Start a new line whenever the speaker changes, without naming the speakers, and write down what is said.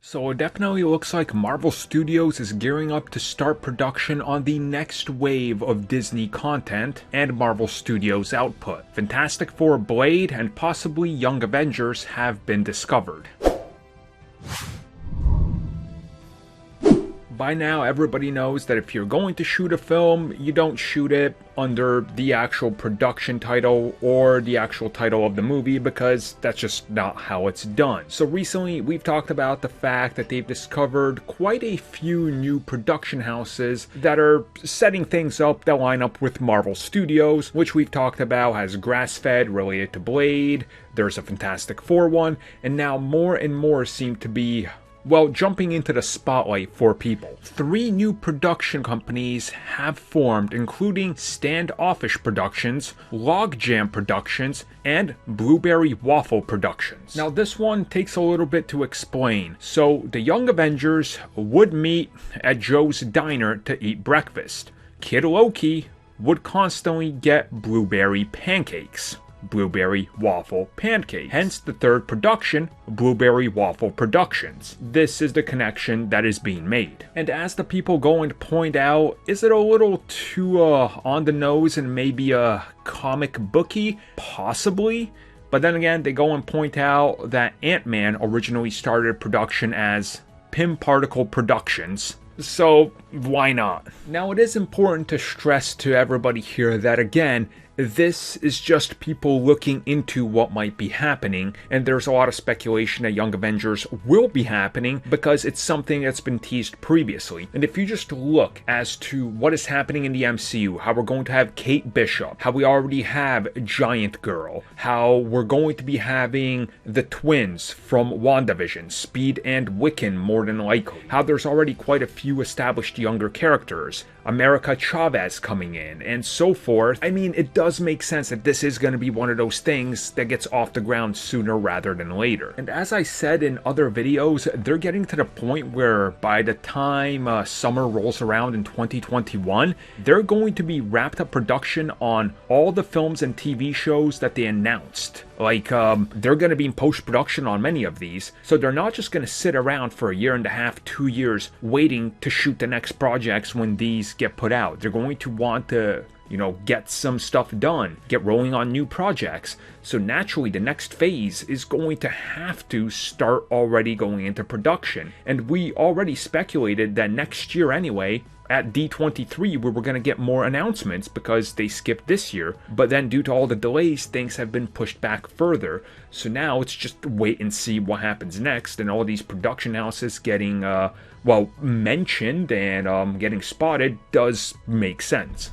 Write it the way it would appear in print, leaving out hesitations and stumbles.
So it definitely looks like Marvel Studios is gearing up to start production on the next wave of Disney content and Marvel Studios output. Fantastic Four, Blade, and possibly Young Avengers have been discovered. By now, everybody knows that if you're going to shoot a film, you don't shoot it under the actual production title or the actual title of the movie, because that's just not how it's done. So recently, we've talked about the fact that they've discovered quite a few new production houses that are setting things up that line up with Marvel Studios, which we've talked about has Grass-Fed related to Blade, there's a Fantastic Four one, and now more and more seem to be jumping into the spotlight for people. 3 new production companies have formed, including Standoffish Productions, Logjam Productions, and Blueberry Waffle Productions. Now this one takes a little bit to explain. So the Young Avengers would meet at Joe's Diner to eat breakfast. Kid Loki would constantly get blueberry pancakes. Blueberry Waffle Pancake. Hence the third production, Blueberry Waffle Productions. This is the connection that is being made. And as the people going to point out, is it a little too on the nose and maybe a comic booky? Possibly. But then again, they go and point out that Ant-Man originally started production as Pym Particle Productions. So why not? Now it is important to stress to everybody here that again, this is just people looking into what might be happening, and there's a lot of speculation that Young Avengers will be happening because it's something that's been teased previously. And if you just look as to what is happening in the MCU, how we're going to have Kate Bishop, how we already have Giant Girl, how we're going to be having the twins from WandaVision, Speed and Wiccan more than likely, how there's already quite a few established younger characters, America Chavez coming in, and so forth. I mean, it does make sense that this is going to be one of those things that gets off the ground sooner rather than later. And as I said in other videos, they're getting to the point where by the time summer rolls around in 2021, they're going to be wrapped up production on all the films and TV shows that they announced. Like, they're going to be in post-production on many of these, so they're not just going to sit around for a year and a half, 2 years, waiting to shoot the next projects when these get put out. They're going to want to, get some stuff done, get rolling on new projects. So naturally, the next phase is going to have to start already going into production. And we already speculated that next year anyway, at D23, we were going to get more announcements because they skipped this year. But then due to all the delays, things have been pushed back further. So now it's just wait and see what happens next. And all these production houses getting, mentioned and getting spotted does make sense.